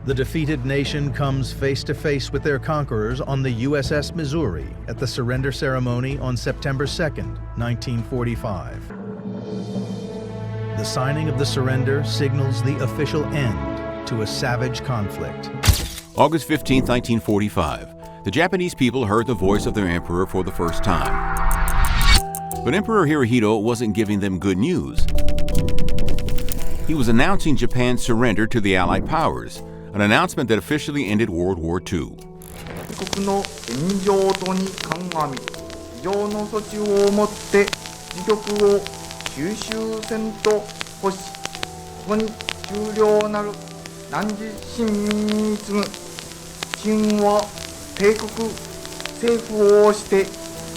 The defeated nation comes face to face with their conquerors on the USS Missouri at the surrender ceremony on September 2nd, 1945. The signing of the surrender signals the official end to a savage conflict. August 15, 1945. The Japanese people heard the voice of their emperor for the first time. But Emperor Hirohito wasn't giving them good news. He was announcing Japan's surrender to the Allied powers, an announcement that officially ended World War II. 国の現状とに鑑み、非常の措置をもって自局を収集せんと欲し、ここに終了なる汝臣民に次ぐ秦は帝国政府をして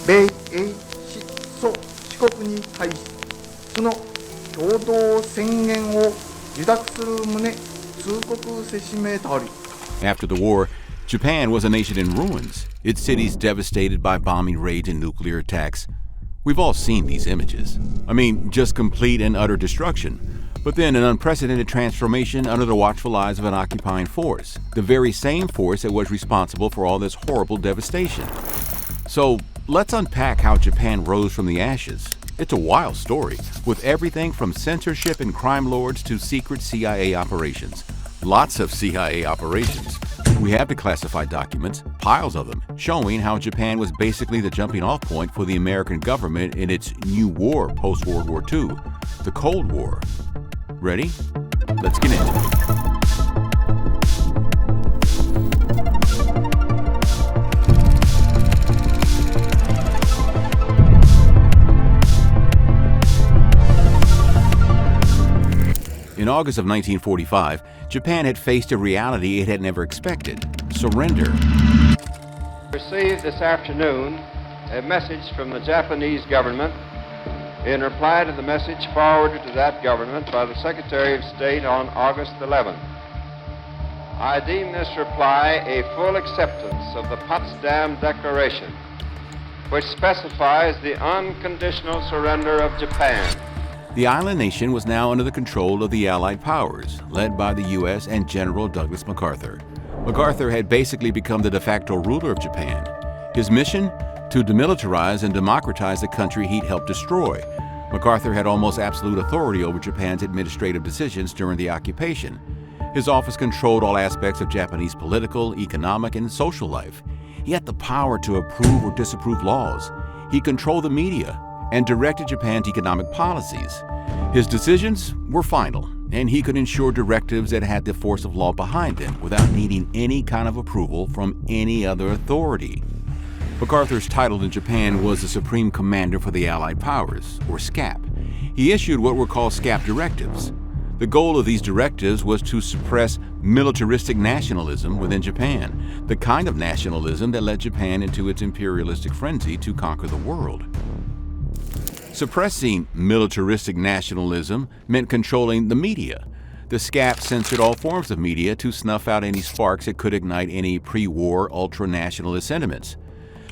米英四蘇四国に対し、その共同宣言を受諾する旨 After the war, Japan was a nation in ruins, its cities devastated by bombing raids and nuclear attacks. We've all seen these images. I mean, just complete and utter destruction. But then an unprecedented transformation under the watchful eyes of an occupying force, the very same force that was responsible for all this horrible devastation. So let's unpack how Japan rose from the ashes. It's a wild story, with everything from censorship and crime lords to secret CIA operations. Lots of CIA operations. We have declassified documents, piles of them, showing how Japan was basically the jumping-off point for the American government in its new war post-World War II, the Cold War. Ready? Let's get into it. In August of 1945, Japan had faced a reality it had never expected: surrender. Received this afternoon a message from the Japanese government in reply to the message forwarded to that government by the Secretary of State on August 11th. I deem this reply a full acceptance of the Potsdam Declaration, which specifies the unconditional surrender of Japan. The island nation was now under the control of the Allied powers, led by the U.S. and General Douglas MacArthur. MacArthur had basically become the de facto ruler of Japan. His mission? To demilitarize and democratize the country he'd helped destroy. MacArthur had almost absolute authority over Japan's administrative decisions during the occupation. His office controlled all aspects of Japanese political, economic, and social life. He had the power to approve or disapprove laws. He controlled the media and directed Japan's economic policies. His decisions were final, and he could ensure directives that had the force of law behind them without needing any kind of approval from any other authority. MacArthur's title in Japan was the Supreme Commander for the Allied Powers, or SCAP. He issued what were called SCAP directives. The goal of these directives was to suppress militaristic nationalism within Japan, the kind of nationalism that led Japan into its imperialistic frenzy to conquer the world. Suppressing militaristic nationalism meant controlling the media. The SCAP censored all forms of media to snuff out any sparks that could ignite any pre-war ultra-nationalist sentiments.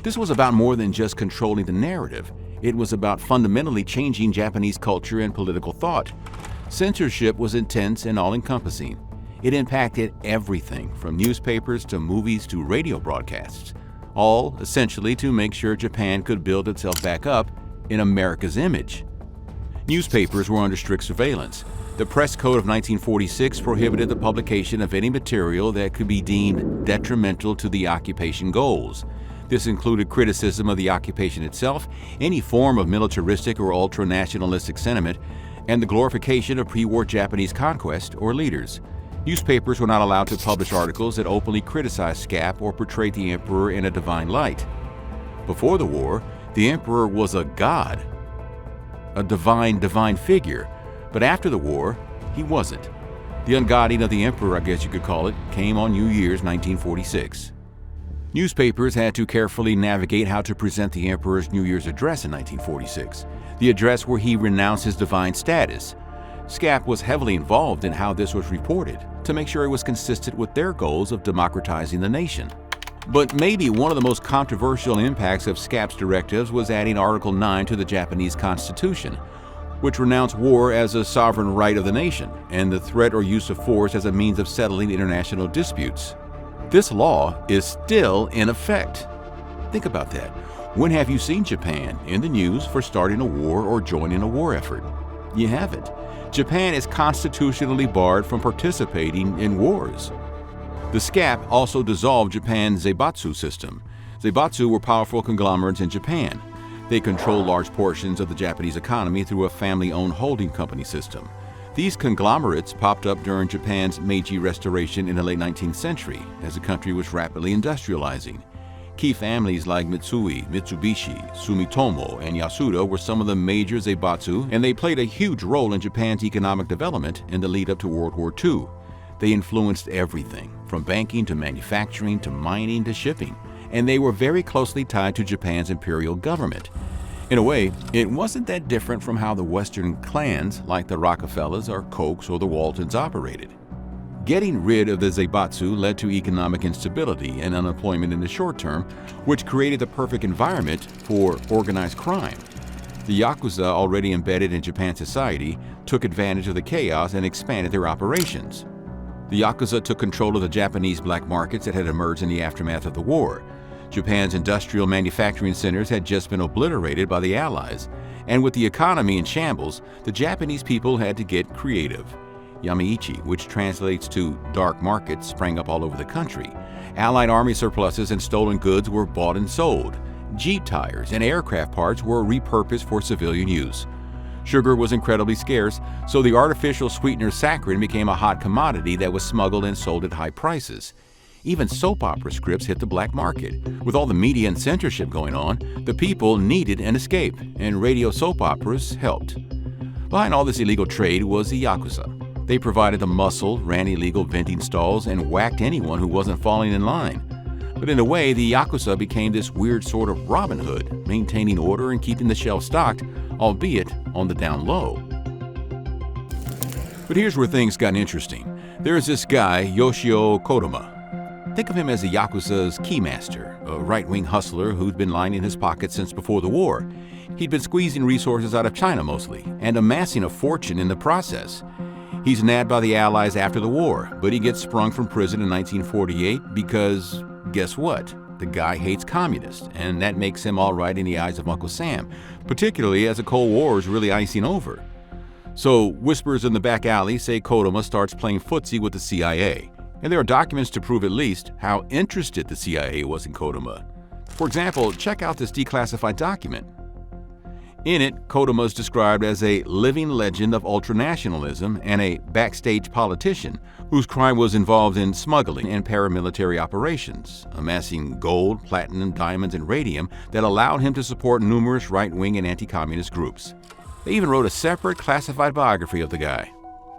This was about more than just controlling the narrative. It was about fundamentally changing Japanese culture and political thought. Censorship was intense and all-encompassing. It impacted everything from newspapers to movies to radio broadcasts, all essentially to make sure Japan could build itself back up in America's image. Newspapers were under strict surveillance. The Press Code of 1946 prohibited the publication of any material that could be deemed detrimental to the occupation goals. This included criticism of the occupation itself, any form of militaristic or ultra-nationalistic sentiment, and the glorification of pre-war Japanese conquest or leaders. Newspapers were not allowed to publish articles that openly criticized SCAP or portrayed the emperor in a divine light. Before the war, the emperor was a god, a divine figure, but after the war, he wasn't. The ungodding of the emperor, I guess you could call it, came on New Year's 1946. Newspapers had to carefully navigate how to present the emperor's New Year's address in 1946, the address where he renounced his divine status. SCAP was heavily involved in how this was reported to make sure it was consistent with their goals of democratizing the nation. But maybe one of the most controversial impacts of SCAP's directives was adding Article 9 to the Japanese Constitution. which renounced war as a sovereign right of the nation and the threat or use of force as a means of settling international disputes. This law is still in effect. Think about that. When have you seen Japan in the news for starting a war or joining a war effort? You haven't. Japan is constitutionally barred from participating in wars. The SCAP also dissolved Japan's Zaibatsu system. Zaibatsu were powerful conglomerates in Japan. They controlled large portions of the Japanese economy through a family-owned holding company system. These conglomerates popped up during Japan's Meiji Restoration in the late 19th century, as the country was rapidly industrializing. Key families like Mitsui, Mitsubishi, Sumitomo, and Yasuda were some of the major Zaibatsu, and they played a huge role in Japan's economic development in the lead-up to World War II. They influenced everything, from banking to manufacturing to mining to shipping, and they were very closely tied to Japan's imperial government. In a way, it wasn't that different from how the Western clans like the Rockefellers or Kochs or the Waltons operated. Getting rid of the Zaibatsu led to economic instability and unemployment in the short term, which created the perfect environment for organized crime. The Yakuza, already embedded in Japan society, took advantage of the chaos and expanded their operations. The Yakuza took control of the Japanese black markets that had emerged in the aftermath of the war. Japan's industrial manufacturing centers had just been obliterated by the Allies, and with the economy in shambles, the Japanese people had to get creative. Yamaichi, which translates to dark markets, sprang up all over the country. Allied army surpluses and stolen goods were bought and sold. Jeep tires and aircraft parts were repurposed for civilian use. Sugar was incredibly scarce, so the artificial sweetener saccharin became a hot commodity that was smuggled and sold at high prices. Even soap opera scripts hit the black market. With all the media and censorship going on, the people needed an escape, and radio soap operas helped. Behind all this illegal trade was the Yakuza. They provided the muscle, ran illegal vending stalls, and whacked anyone who wasn't falling in line. But in a way, the Yakuza became this weird sort of Robin Hood, maintaining order and keeping the shelves stocked, albeit on the down low. But here's where things got interesting. There's this guy, Yoshio Kodama. Think of him as the Yakuza's keymaster, a right-wing hustler who'd been lining his pockets since before the war. He'd been squeezing resources out of China mostly, and amassing a fortune in the process. He's nabbed by the Allies after the war, but he gets sprung from prison in 1948 because, guess what? The guy hates communists, and that makes him all right in the eyes of Uncle Sam, particularly as the Cold War is really icing over. So whispers in the back alley say Kodama starts playing footsie with the CIA. And there are documents to prove at least how interested the CIA was in Kodama. For example, check out this declassified document. In it, Kodama is described as a living legend of ultranationalism and a backstage politician whose crime was involved in smuggling and paramilitary operations, amassing gold, platinum, diamonds, and radium that allowed him to support numerous right-wing and anti-communist groups. They even wrote a separate classified biography of the guy.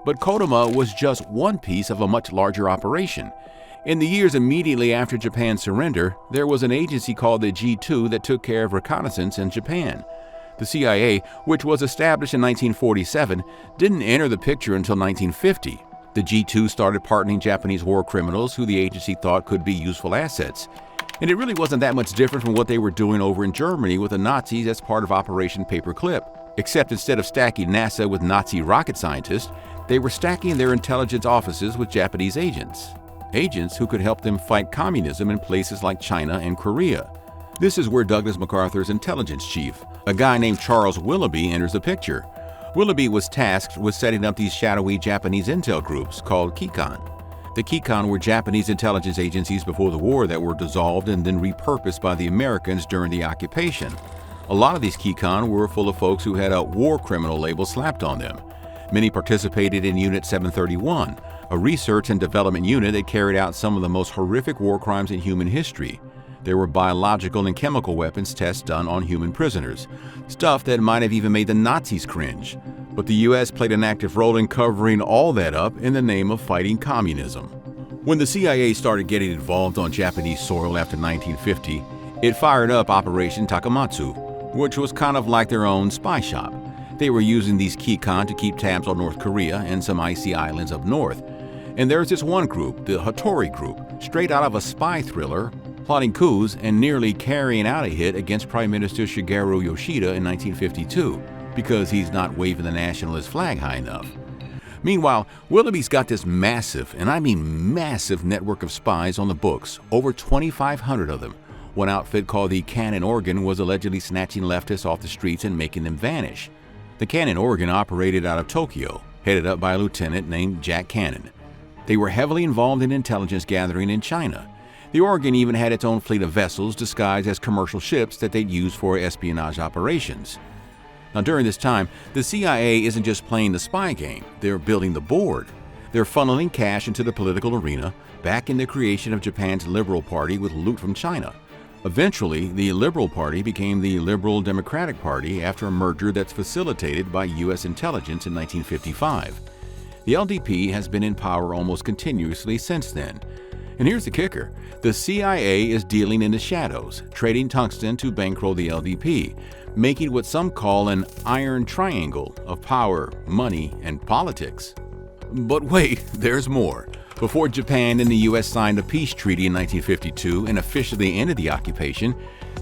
But Kodama was just one piece of a much larger operation. In the years immediately after Japan's surrender, there was an agency called the G2 that took care of reconnaissance in Japan. The CIA, which was established in 1947, didn't enter the picture until 1950. The G2 started pardoning Japanese war criminals who the agency thought could be useful assets. And it really wasn't that much different from what they were doing over in Germany with the Nazis as part of Operation Paperclip. Except instead of stacking NASA with Nazi rocket scientists, they were stacking their intelligence offices with Japanese agents. Agents who could help them fight communism in places like China and Korea. This is where Douglas MacArthur's intelligence chief, a guy named Charles Willoughby, enters the picture. Willoughby was tasked with setting up these shadowy Japanese intel groups called Kikan. The Kikan were Japanese intelligence agencies before the war that were dissolved and then repurposed by the Americans during the occupation. A lot of these Kikan were full of folks who had a war criminal label slapped on them. Many participated in Unit 731, a research and development unit that carried out some of the most horrific war crimes in human history. There were biological and chemical weapons tests done on human prisoners, stuff that might have even made the Nazis cringe. But the US played an active role in covering all that up in the name of fighting communism. When the CIA started getting involved on Japanese soil after 1950, it fired up Operation Takamatsu, which was kind of like their own spy shop. They were using these Kikan to keep tabs on North Korea and some icy islands up north. And there's this one group, the Hattori Group, straight out of a spy thriller, plotting coups and nearly carrying out a hit against Prime Minister Shigeru Yoshida in 1952. because he's not waving the nationalist flag high enough. Meanwhile, Willoughby's got this massive, and I mean massive, network of spies on the books, over 2,500 of them. One outfit called the Cannon Organ was allegedly snatching leftists off the streets and making them vanish. The Cannon Organ operated out of Tokyo, headed up by a lieutenant named Jack Cannon. They were heavily involved in intelligence gathering in China. The Organ even had its own fleet of vessels disguised as commercial ships that they'd use for espionage operations. Now, during this time, the CIA isn't just playing the spy game, they're building the board. They're funneling cash into the political arena, backing the creation of Japan's Liberal Party with loot from China. Eventually, the Liberal Party became the Liberal Democratic Party after a merger that's facilitated by U.S. intelligence in 1955. The LDP has been in power almost continuously since then. And here's the kicker. The CIA is dealing in the shadows, trading tungsten to bankroll the LDP, making what some call an iron triangle of power, money, and politics. But wait, there's more. Before Japan and the U.S. signed a peace treaty in 1952 and officially ended the occupation,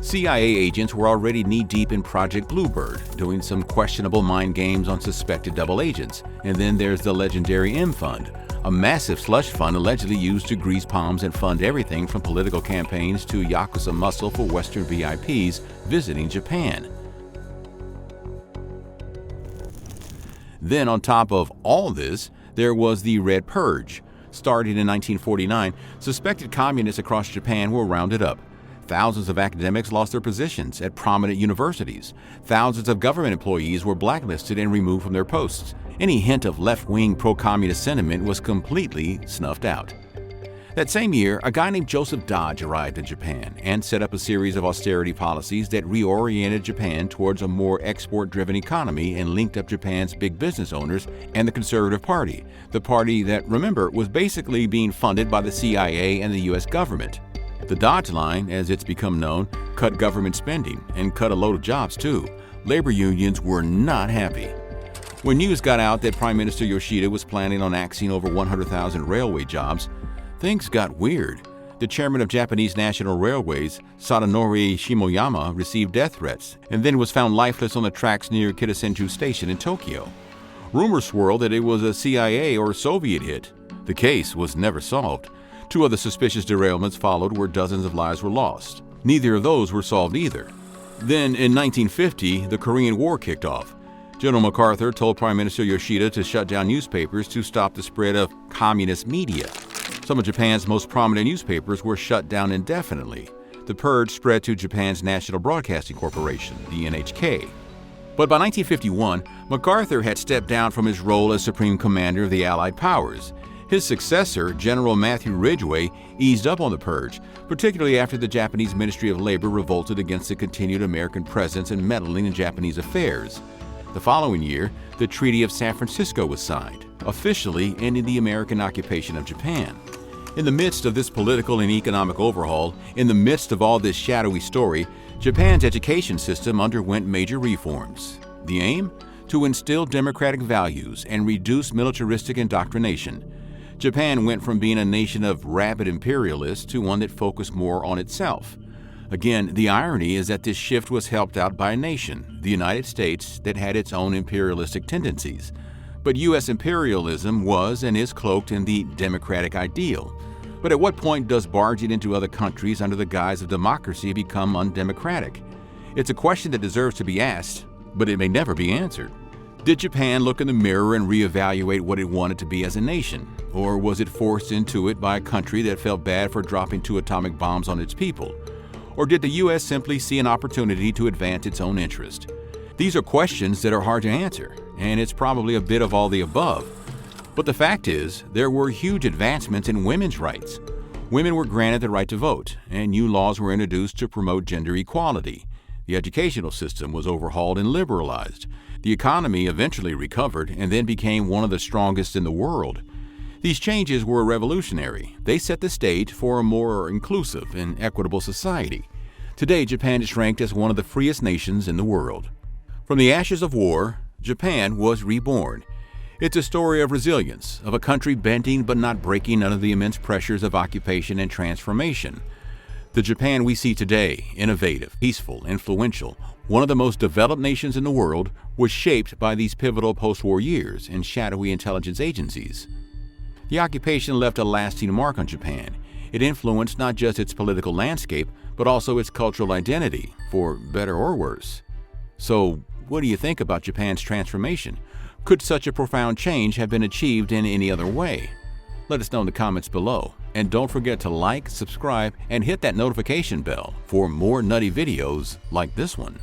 CIA agents were already knee-deep in Project Bluebird, doing some questionable mind games on suspected double agents. And then there's the legendary M Fund, a massive slush fund allegedly used to grease palms and fund everything from political campaigns to Yakuza muscle for Western VIPs visiting Japan. Then on top of all this, there was the Red Purge. Starting in 1949, suspected communists across Japan were rounded up. Thousands of academics lost their positions at prominent universities. Thousands of government employees were blacklisted and removed from their posts. Any hint of left-wing pro-communist sentiment was completely snuffed out. That same year, a guy named Joseph Dodge arrived in Japan and set up a series of austerity policies that reoriented Japan towards a more export-driven economy and linked up Japan's big business owners and the Conservative Party, the party that, remember, was basically being funded by the CIA and the U.S. government. The Dodge line, as it's become known, cut government spending and cut a load of jobs too. Labor unions were not happy. When news got out that Prime Minister Yoshida was planning on axing over 100,000 railway jobs, things got weird. The chairman of Japanese National Railways, Sadanori Shimoyama, received death threats and then was found lifeless on the tracks near Kitasenju Station in Tokyo. Rumors swirled that it was a CIA or Soviet hit. The case was never solved. 2 other suspicious derailments followed where dozens of lives were lost. Neither of those were solved either. Then, in 1950, the Korean War kicked off. General MacArthur told Prime Minister Yoshida to shut down newspapers to stop the spread of communist media. Some of Japan's most prominent newspapers were shut down indefinitely. The purge spread to Japan's National Broadcasting Corporation, the NHK. But by 1951, MacArthur had stepped down from his role as Supreme Commander of the Allied Powers. His successor, General Matthew Ridgway, eased up on the purge, particularly after the Japanese Ministry of Labor revolted against the continued American presence and meddling in Japanese affairs. The following year, the Treaty of San Francisco was signed, officially ending the American occupation of Japan. In the midst of this political and economic overhaul, in the midst of all this shadowy story, Japan's education system underwent major reforms. The aim? To instill democratic values and reduce militaristic indoctrination. Japan went from being a nation of rabid imperialists to one that focused more on itself. Again, the irony is that this shift was helped out by a nation, the United States, that had its own imperialistic tendencies. But U.S. imperialism was and is cloaked in the democratic ideal. But at what point does barging into other countries under the guise of democracy become undemocratic? It's a question that deserves to be asked, but it may never be answered. Did Japan look in the mirror and reevaluate what it wanted to be as a nation? Or was it forced into it by a country that felt bad for dropping 2 atomic bombs on its people? Or did the U.S. simply see an opportunity to advance its own interest? These are questions that are hard to answer, and it's probably a bit of all the above. But the fact is, there were huge advancements in women's rights. Women were granted the right to vote, and new laws were introduced to promote gender equality. The educational system was overhauled and liberalized. The economy eventually recovered and then became one of the strongest in the world. These changes were revolutionary. They set the stage for a more inclusive and equitable society. Today, Japan is ranked as one of the freest nations in the world. From the ashes of war, Japan was reborn. It's a story of resilience, of a country bending but not breaking under the immense pressures of occupation and transformation. The Japan we see today, innovative, peaceful, influential, one of the most developed nations in the world, was shaped by these pivotal post-war years and shadowy intelligence agencies. The occupation left a lasting mark on Japan. It influenced not just its political landscape, but also its cultural identity, for better or worse. So, what do you think about Japan's transformation? Could such a profound change have been achieved in any other way? Let us know in the comments below. And don't forget to like, subscribe, and hit that notification bell for more nutty videos like this one.